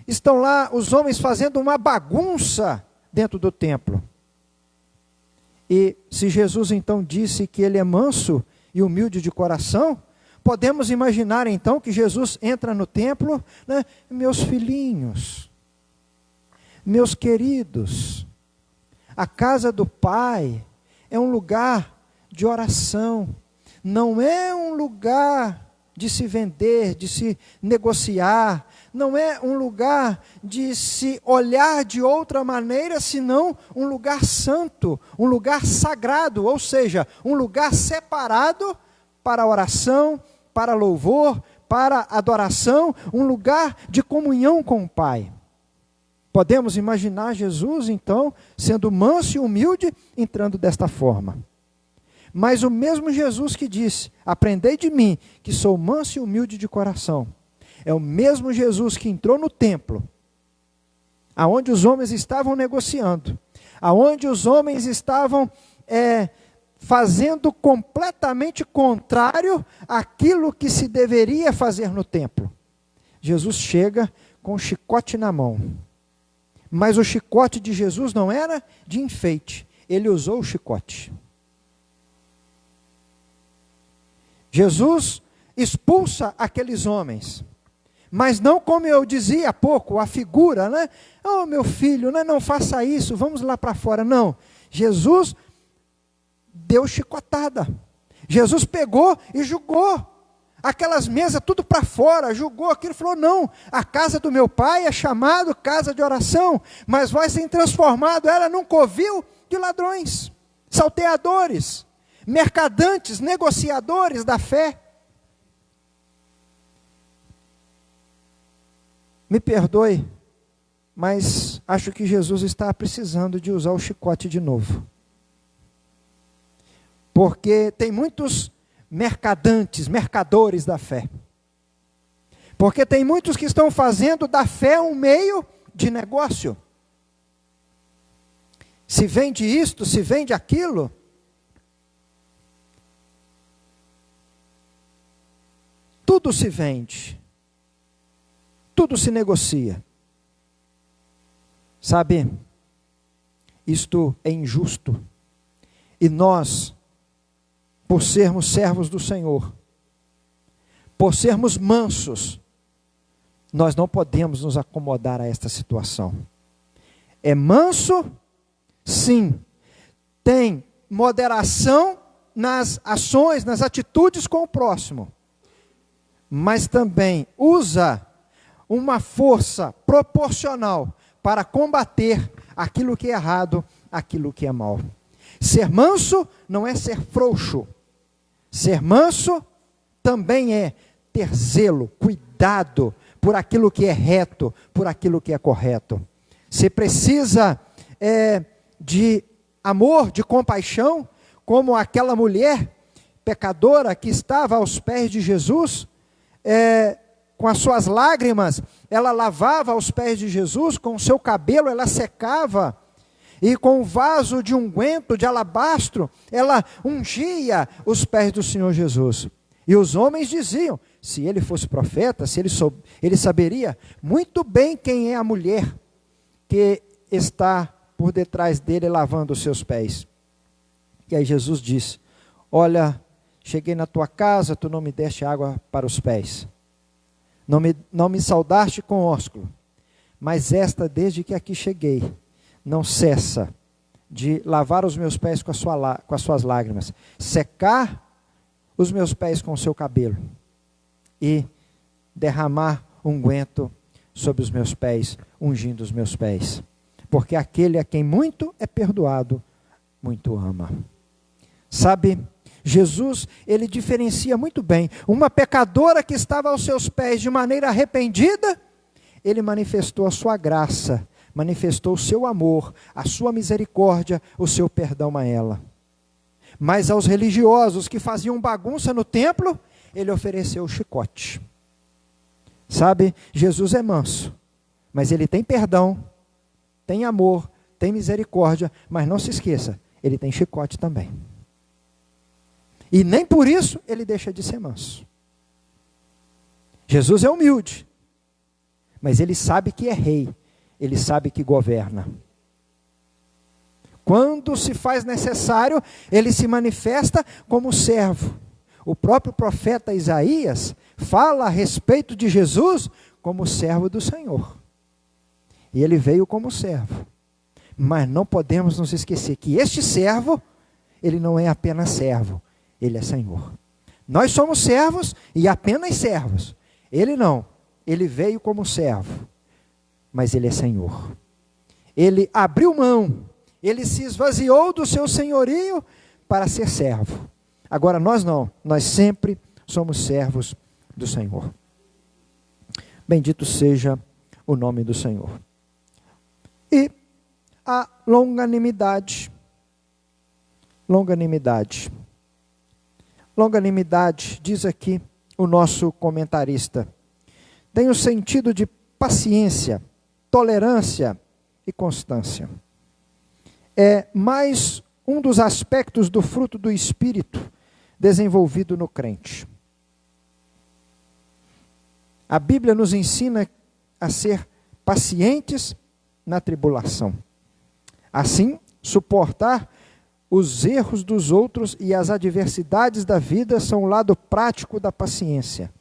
estão lá os homens fazendo uma bagunça dentro do templo. E se Jesus então disse que ele é manso e humilde de coração, podemos imaginar então que Jesus entra no templo, né? Meus filhinhos, meus queridos, a casa do Pai é um lugar de oração, não é um lugar de se vender, de se negociar, não é um lugar de se olhar de outra maneira, senão um lugar santo, um lugar sagrado, ou seja, um lugar separado para oração, para louvor, para adoração, um lugar de comunhão com o Pai. Podemos imaginar Jesus, então, sendo manso e humilde, entrando desta forma. Mas o mesmo Jesus que disse, aprendei de mim, que sou manso e humilde de coração, é o mesmo Jesus que entrou no templo, aonde os homens estavam negociando, aonde os homens estavam fazendo completamente contrário àquilo que se deveria fazer no templo. Jesus chega com um chicote na mão. Mas o chicote de Jesus não era de enfeite. Ele usou o chicote. Jesus expulsa aqueles homens. Mas não como eu dizia há pouco, a figura, né? Oh, meu filho, né? Não faça isso, vamos lá para fora. Não. Jesus deu chicotada. Jesus pegou e jogou aquelas mesas tudo para fora, jogou aquilo e falou, não, a casa do meu pai é chamado casa de oração, mas vai ser transformado ela num covil de ladrões, salteadores, mercadantes, negociadores da fé. Me perdoe, mas acho que Jesus está precisando de usar o chicote de novo. Porque tem muitos mercadores da fé. Porque tem muitos que estão fazendo da fé um meio de negócio. Se vende isto, se vende aquilo. Tudo se vende. Tudo se negocia. Sabe, isto é injusto. E nós, por sermos servos do Senhor, por sermos mansos, nós não podemos nos acomodar a esta situação. É manso, sim. Tem moderação nas ações, nas atitudes com o próximo. Mas também usa uma força proporcional para combater aquilo que é errado, aquilo que é mal. Ser manso não é ser frouxo. Ser manso também é ter zelo, cuidado por aquilo que é reto, por aquilo que é correto. Você precisa de amor, de compaixão, como aquela mulher pecadora que estava aos pés de Jesus, com as suas lágrimas, ela lavava os pés de Jesus, com o seu cabelo ela secava, e com o vaso de unguento de alabastro, ela ungia os pés do Senhor Jesus. E os homens diziam, se ele fosse profeta, se ele saberia muito bem quem é a mulher que está por detrás dele lavando os seus pés. E aí Jesus disse, olha, cheguei na tua casa, tu não me deste água para os pés. Não me saudaste com ósculo, mas esta, desde que aqui cheguei, não cessa de lavar os meus pés com as suas lágrimas, secar os meus pés com o seu cabelo e derramar unguento sobre os meus pés, ungindo os meus pés. Porque aquele a quem muito é perdoado, muito ama. Sabe, Jesus, ele diferencia muito bem. Uma pecadora que estava aos seus pés de maneira arrependida, ele manifestou a sua graça, manifestou o seu amor, a sua misericórdia, o seu perdão a ela. Mas aos religiosos que faziam bagunça no templo, ele ofereceu o chicote. Sabe, Jesus é manso, mas ele tem perdão, tem amor, tem misericórdia, mas não se esqueça, ele tem chicote também. E nem por isso ele deixa de ser manso. Jesus é humilde, mas ele sabe que é rei, ele sabe que governa. Quando se faz necessário, ele se manifesta como servo. O próprio profeta Isaías fala a respeito de Jesus como servo do Senhor. E ele veio como servo. Mas não podemos nos esquecer que este servo, ele não é apenas servo, ele é Senhor. Nós somos servos e apenas servos. Ele não, ele veio como servo, mas ele é Senhor. Ele abriu mão, ele se esvaziou do seu senhorio para ser servo. Agora nós não, nós sempre somos servos do Senhor. Bendito seja o nome do Senhor. E a longanimidade. Longanimidade. Longanimidade, diz aqui o nosso comentarista, tem o sentido de paciência, tolerância e constância. É mais um dos aspectos do fruto do Espírito desenvolvido no crente. A Bíblia nos ensina a ser pacientes na tribulação. Assim, suportar os erros dos outros e as adversidades da vida são o lado prático da paciência,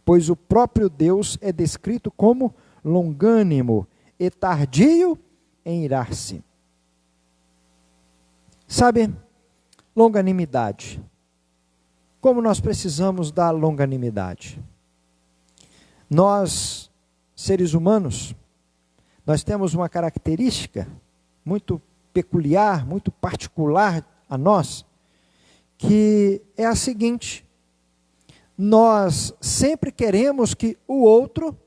pois o próprio Deus é descrito como longânimo e tardio em irar-se. Sabe, longanimidade. Como nós precisamos da longanimidade? Nós, seres humanos, nós temos uma característica muito peculiar, muito particular a nós, que é a seguinte: nós sempre queremos que o outro,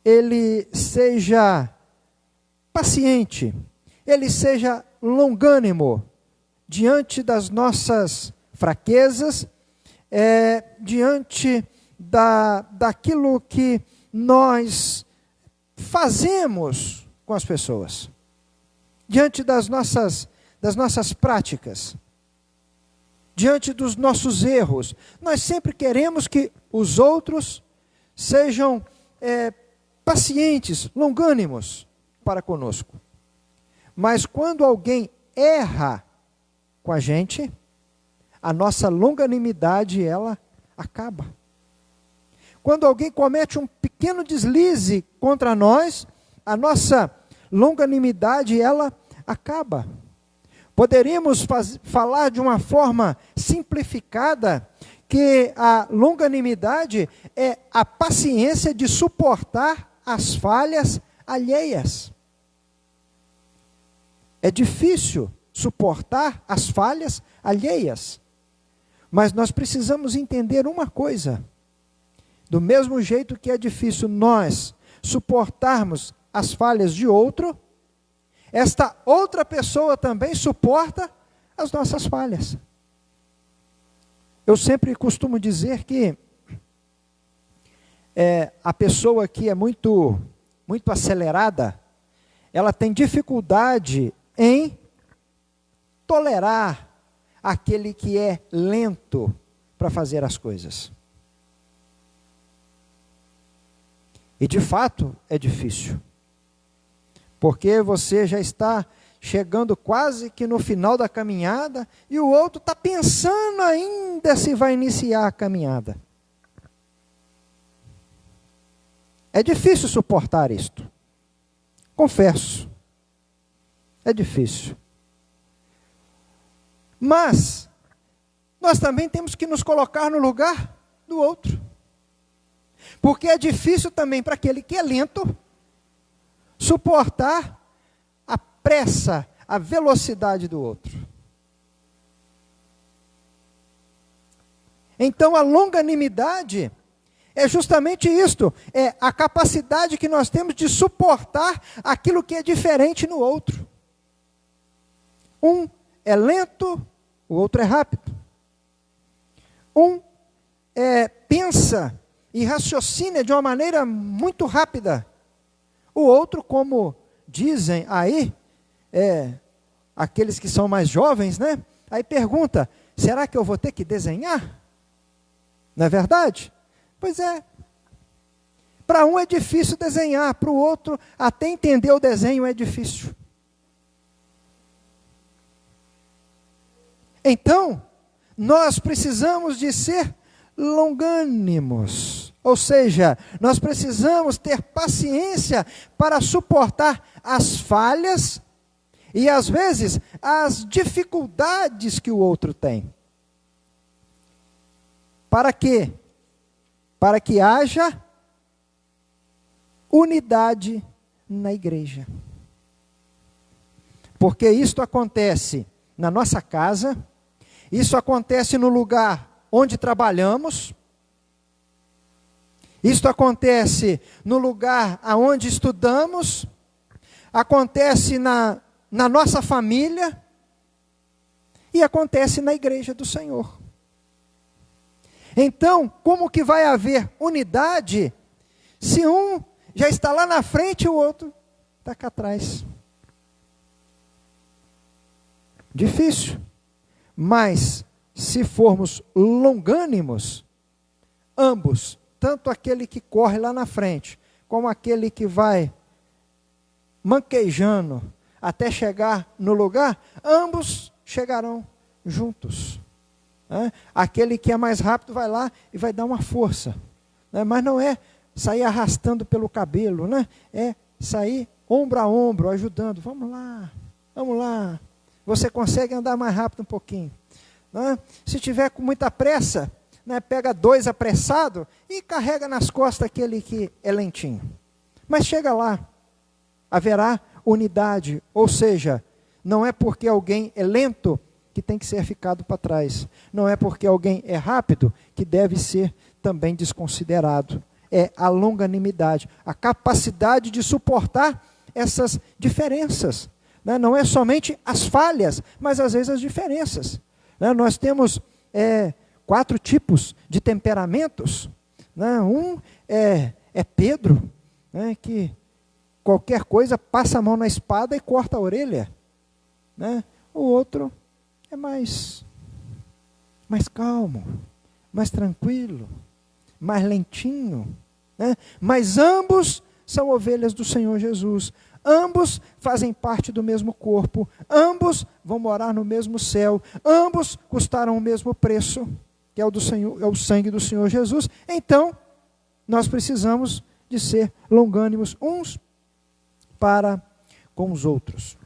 ele seja paciente, ele seja longânimo diante das nossas fraquezas, diante daquilo que nós fazemos com as pessoas, diante das nossas práticas, diante dos nossos erros. Nós sempre queremos que os outros sejam pacientes, longânimos para conosco. Mas quando alguém erra com a gente, a nossa longanimidade, ela acaba. quando alguém comete um pequeno deslize contra nós, a nossa longanimidade, ela acaba. Poderíamos falar de uma forma simplificada que a longanimidade é a paciência de suportar as falhas alheias. É difícil suportar as falhas alheias, mas nós precisamos entender uma coisa: do mesmo jeito que é difícil nós suportarmos as falhas de outro, esta outra pessoa também suporta as nossas falhas. Eu sempre costumo dizer que a pessoa que é muito acelerada, ela tem dificuldade em tolerar aquele que é lento para fazer as coisas. E de fato é difícil, porque você já está chegando quase que no final da caminhada e o outro está pensando ainda se vai iniciar a caminhada. É difícil suportar isto, confesso, é difícil. Mas nós também temos que nos colocar no lugar do outro, porque é difícil também para aquele que é lento suportar a pressa, a velocidade do outro. Então a longanimidade é justamente isto, é a capacidade que nós temos de suportar aquilo que é diferente no outro. Um é lento, o outro é rápido. Um pensa e raciocina de uma maneira muito rápida. O outro, como dizem aí, aqueles que são mais jovens, né? Aí pergunta, será que eu vou ter que desenhar? Não é verdade? Pois é. Para um é difícil desenhar, para o outro até entender o desenho é difícil. Então, nós precisamos de ser longânimos. Ou seja, nós precisamos ter paciência para suportar as falhas e, às vezes, as dificuldades que o outro tem. Para quê? Para que haja unidade na igreja. Porque isto acontece na nossa casa, isso acontece no lugar onde trabalhamos, isso acontece no lugar aonde estudamos, acontece na nossa família e acontece na igreja do Senhor. Então, como que vai haver unidade se um já está lá na frente e o outro está cá atrás? Difícil. Mas, se formos longânimos, ambos, tanto aquele que corre lá na frente, como aquele que vai manquejando até chegar no lugar, ambos chegarão juntos. Aquele que é mais rápido vai lá e vai dar uma força. Mas não é sair arrastando pelo cabelo, né? É sair ombro a ombro, ajudando. Vamos lá, vamos lá. Você consegue andar mais rápido um pouquinho. Se tiver com muita pressa, pega dois apressados e carrega nas costas aquele que é lentinho. Mas chega lá, haverá unidade. Ou seja, não é porque alguém é lento que tem que ser ficado para trás. Não é porque alguém é rápido que deve ser também desconsiderado. É a longanimidade, a capacidade de suportar essas diferenças. Não é somente as falhas, mas às vezes as diferenças. Nós temos 4 tipos de temperamentos. Um é Pedro, que qualquer coisa passa a mão na espada e corta a orelha. O outro é mais calmo, mais tranquilo, mais lentinho. Mas ambos são ovelhas do Senhor Jesus. Ambos fazem parte do mesmo corpo, ambos vão morar no mesmo céu, ambos custaram o mesmo preço, que é o do Senhor, é o sangue do Senhor Jesus. Então, nós precisamos de ser longânimos uns para com os outros.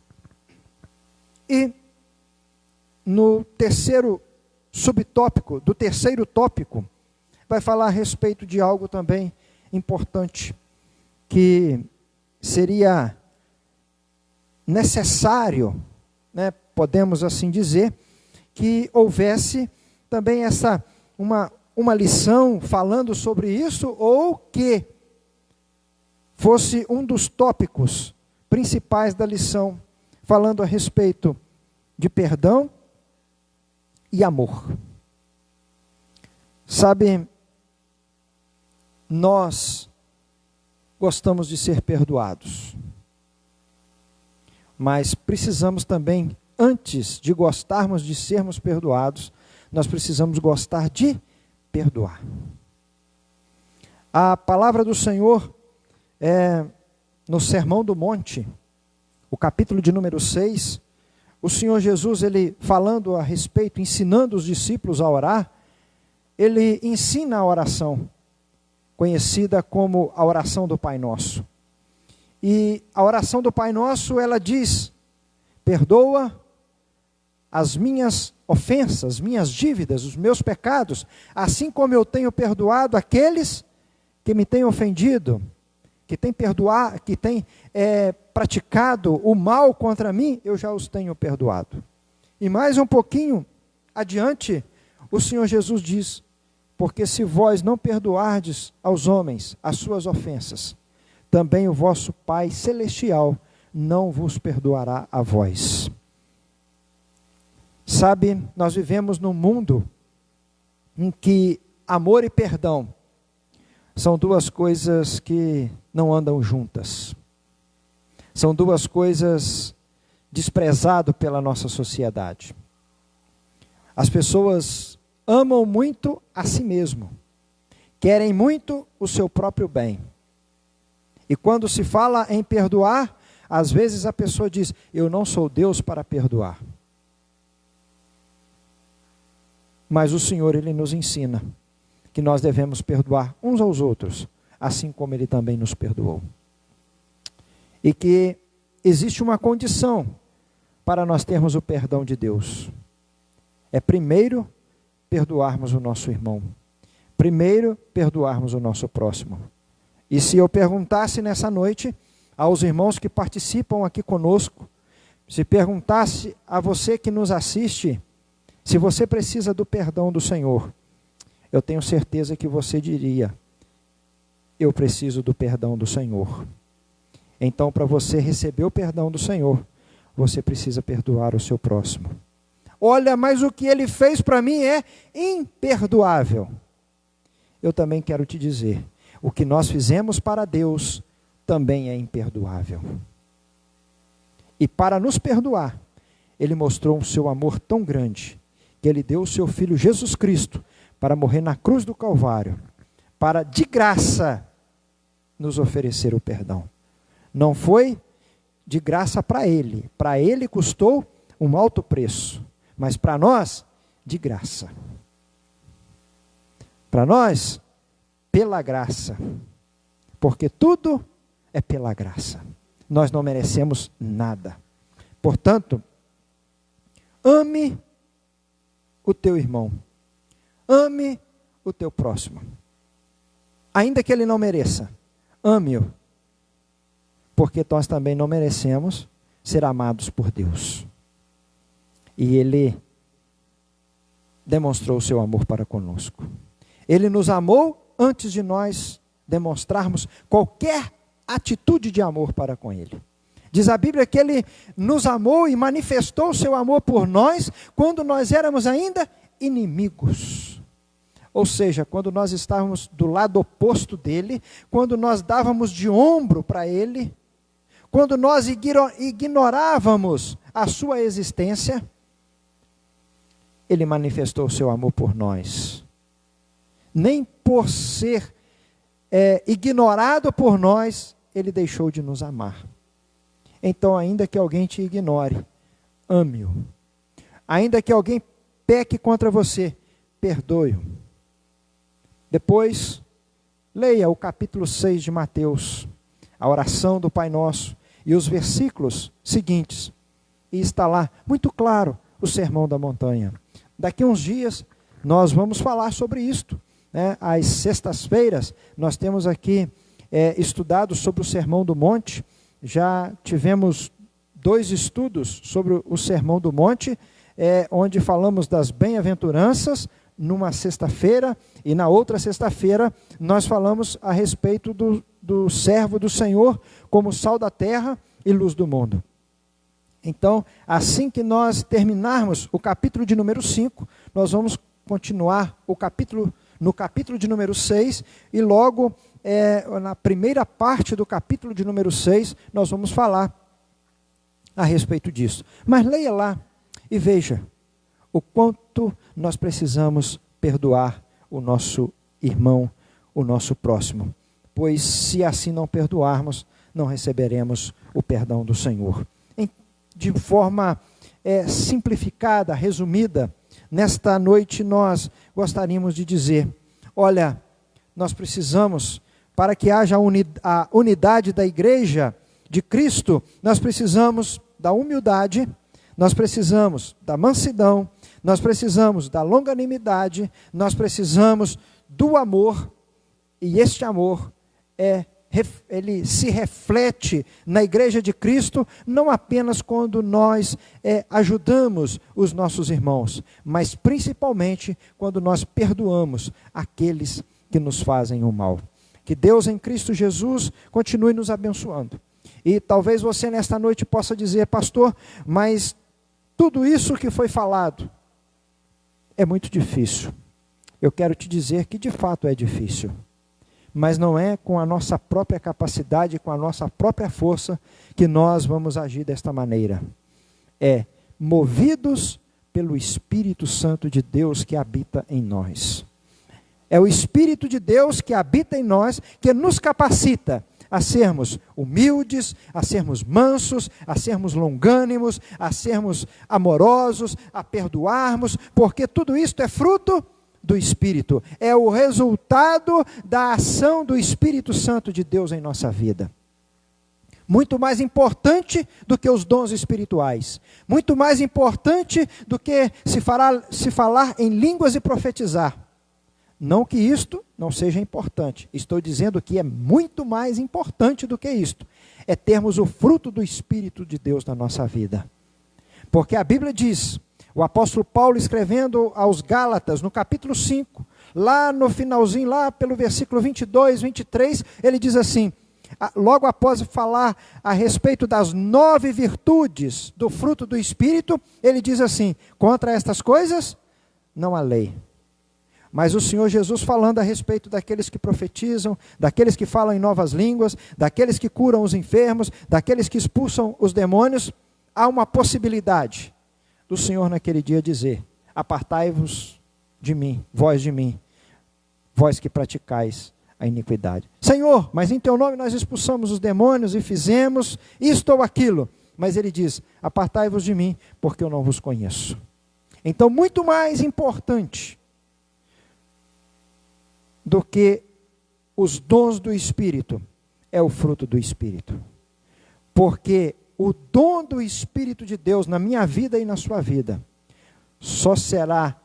E no terceiro subtópico, do terceiro tópico, vai falar a respeito de algo também importante, que seria necessário, né, podemos assim dizer, que houvesse também uma lição falando sobre isso, ou que fosse um dos tópicos principais da lição, falando a respeito de perdão e amor. Sabe, nós gostamos de ser perdoados, mas precisamos também, antes de gostarmos de sermos perdoados, nós precisamos gostar de perdoar. A palavra do Senhor no Sermão do Monte, o capítulo de número 6, o Senhor Jesus, ele falando a respeito, ensinando os discípulos a orar, ele ensina a oração, conhecida como a oração do Pai Nosso. E a oração do Pai Nosso, ela diz: perdoa as minhas ofensas, minhas dívidas, os meus pecados, assim como eu tenho perdoado aqueles que me têm ofendido, que têm praticado o mal contra mim, eu já os tenho perdoado. E mais um pouquinho adiante, o Senhor Jesus diz: porque se vós não perdoardes aos homens as suas ofensas, também o vosso Pai Celestial não vos perdoará a vós. Sabe, nós vivemos num mundo em que amor e perdão são duas coisas que não andam juntas. São duas coisas desprezadas pela nossa sociedade. As pessoas amam muito a si mesmo, querem muito o seu próprio bem. E quando se fala em perdoar, às vezes a pessoa diz: eu não sou Deus para perdoar. Mas o Senhor, ele nos ensina que nós devemos perdoar uns aos outros, assim como ele também nos perdoou. E que existe uma condição para nós termos o perdão de Deus. É primeiro perdoarmos o nosso irmão. Primeiro perdoarmos o nosso próximo. E se eu perguntasse nessa noite aos irmãos que participam aqui conosco, se perguntasse a você que nos assiste, se você precisa do perdão do Senhor, eu tenho certeza que você diria: eu preciso do perdão do Senhor. Então, para você receber o perdão do Senhor, você precisa perdoar o seu próximo. Olha, mas o que ele fez para mim é imperdoável. Eu também quero te dizer, o que nós fizemos para Deus também é imperdoável. E para nos perdoar, ele mostrou o seu amor tão grande, que ele deu o seu Filho Jesus Cristo para morrer na cruz do Calvário, para de graça nos oferecer o perdão. Não foi de graça para ele custou um alto preço, mas para nós, de graça. Para nós, pela graça, porque tudo é pela graça. Nós não merecemos nada. Portanto, ame o teu irmão, ame o teu próximo, ainda que ele não mereça, ame-o, porque nós também não merecemos ser amados por Deus. E ele demonstrou o seu amor para conosco. Ele nos amou antes de nós demonstrarmos qualquer atitude de amor para com ele. Diz a Bíblia que ele nos amou e manifestou o seu amor por nós quando nós éramos ainda inimigos. Ou seja, quando nós estávamos do lado oposto dele, quando nós dávamos de ombro para ele, quando nós ignorávamos a sua existência, ele manifestou o seu amor por nós. Nem por ser ignorado por nós, ele deixou de nos amar. Então, ainda que alguém te ignore, ame-o. Ainda que alguém peque contra você, perdoe-o. Depois, leia o capítulo 6 de Mateus, a oração do Pai Nosso, e os versículos seguintes. E está lá, muito claro, o Sermão da Montanha. Daqui a uns dias, nós vamos falar sobre isto, né? Às sextas-feiras, nós temos aqui estudado sobre o Sermão do Monte. Já tivemos 2 estudos sobre o Sermão do Monte, onde falamos das bem-aventuranças, numa sexta-feira, e na outra sexta-feira nós falamos a respeito do servo do Senhor como sal da terra e luz do mundo. Então, assim que nós terminarmos o capítulo de número 5, nós vamos continuar no capítulo de número 6, e logo na primeira parte do capítulo de número 6, nós vamos falar a respeito disso. Mas leia lá e veja o quanto nós precisamos perdoar o nosso irmão, o nosso próximo. Pois se assim não perdoarmos, não receberemos o perdão do Senhor. De forma simplificada, resumida, nesta noite gostaríamos de dizer, olha, nós precisamos, para que haja a unidade da igreja de Cristo, nós precisamos da humildade, nós precisamos da mansidão, nós precisamos da longanimidade, nós precisamos do amor, e este amor ele se reflete na igreja de Cristo, não apenas quando nós ajudamos os nossos irmãos, mas principalmente quando nós perdoamos aqueles que nos fazem o mal. Que Deus em Cristo Jesus continue nos abençoando. E talvez você nesta noite possa dizer, pastor, mas tudo isso que foi falado é muito difícil. Eu quero te dizer que de fato é difícil. Mas não é com a nossa própria capacidade, com a nossa própria força, que nós vamos agir desta maneira. É movidos pelo Espírito Santo de Deus que habita em nós. É o Espírito de Deus que habita em nós, que nos capacita a sermos humildes, a sermos mansos, a sermos longânimos, a sermos amorosos, a perdoarmos, porque tudo isto é fruto do Espírito, é o resultado da ação do Espírito Santo de Deus em nossa vida. Muito mais importante do que os dons espirituais, muito mais importante do que se falar em línguas e profetizar. Não que isto não seja importante, estou dizendo que é muito mais importante do que isto, é termos o fruto do Espírito de Deus na nossa vida. Porque a Bíblia diz, o apóstolo Paulo escrevendo aos Gálatas, no capítulo 5, lá no finalzinho, lá pelo versículo 22, 23, ele diz assim, logo após falar a respeito das 9 virtudes do fruto do Espírito, ele diz assim, contra estas coisas não há lei. Mas o Senhor Jesus falando a respeito daqueles que profetizam, daqueles que falam em novas línguas, daqueles que curam os enfermos, daqueles que expulsam os demônios, há uma possibilidade do Senhor naquele dia dizer, apartai-vos de mim, vós que praticais a iniquidade. Senhor, mas em teu nome nós expulsamos os demônios e fizemos isto ou aquilo. Mas ele diz, apartai-vos de mim, porque eu não vos conheço. Então, muito mais importante do que os dons do Espírito, é o fruto do Espírito. Porque o dom do Espírito de Deus na minha vida e na sua vida, só será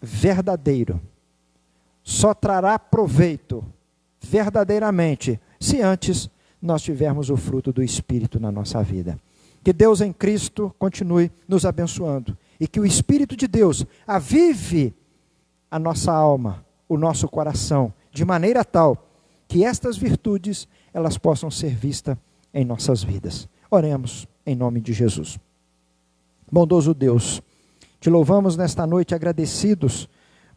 verdadeiro, só trará proveito verdadeiramente, se antes nós tivermos o fruto do Espírito na nossa vida. Que Deus em Cristo continue nos abençoando, e que o Espírito de Deus avive a nossa alma, o nosso coração, de maneira tal que estas virtudes, elas possam ser vistas em nossas vidas. Oremos em nome de Jesus. Bondoso Deus, te louvamos nesta noite agradecidos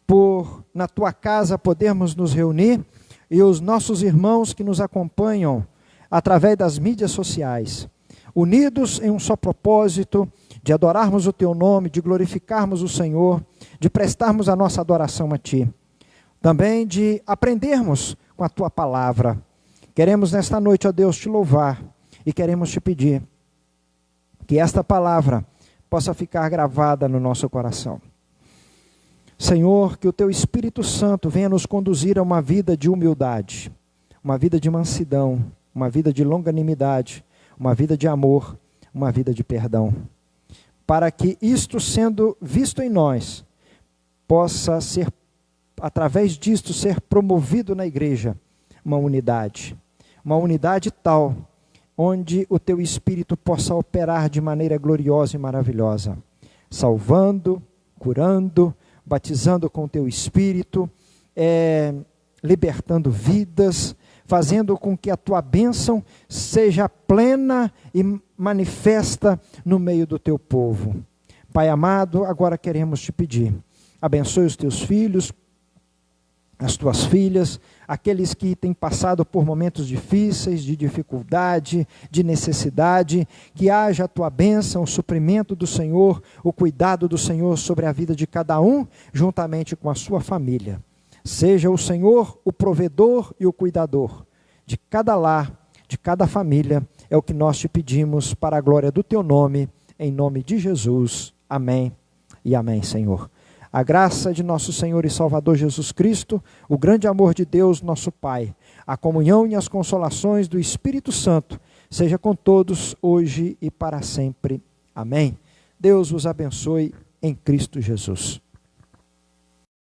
por na tua casa podermos nos reunir e os nossos irmãos que nos acompanham através das mídias sociais, unidos em um só propósito de adorarmos o teu nome, de glorificarmos o Senhor, de prestarmos a nossa adoração a ti. Também de aprendermos com a tua palavra. Queremos nesta noite, ó Deus, te louvar e queremos te pedir que esta palavra possa ficar gravada no nosso coração. Senhor, que o Teu Espírito Santo venha nos conduzir a uma vida de humildade, uma vida de mansidão, uma vida de longanimidade, uma vida de amor, uma vida de perdão. Para que isto sendo visto em nós, possa ser, através disto, ser promovido na igreja uma unidade tal, onde o Teu Espírito possa operar de maneira gloriosa e maravilhosa, salvando, curando, batizando com o Teu Espírito, libertando vidas, fazendo com que a Tua bênção seja plena e manifesta no meio do Teu povo. Pai amado, agora queremos Te pedir, abençoe os Teus filhos, as Tuas filhas, aqueles que têm passado por momentos difíceis, de dificuldade, de necessidade, que haja a Tua bênção, o suprimento do Senhor, o cuidado do Senhor sobre a vida de cada um, juntamente com a sua família. Seja o Senhor o provedor e o cuidador de cada lar, de cada família, é o que nós Te pedimos para a glória do Teu nome, em nome de Jesus. Amém e amém, Senhor. A graça de nosso Senhor e Salvador Jesus Cristo, o grande amor de Deus, nosso Pai, a comunhão e as consolações do Espírito Santo, seja com todos, hoje e para sempre. Amém. Deus vos abençoe em Cristo Jesus.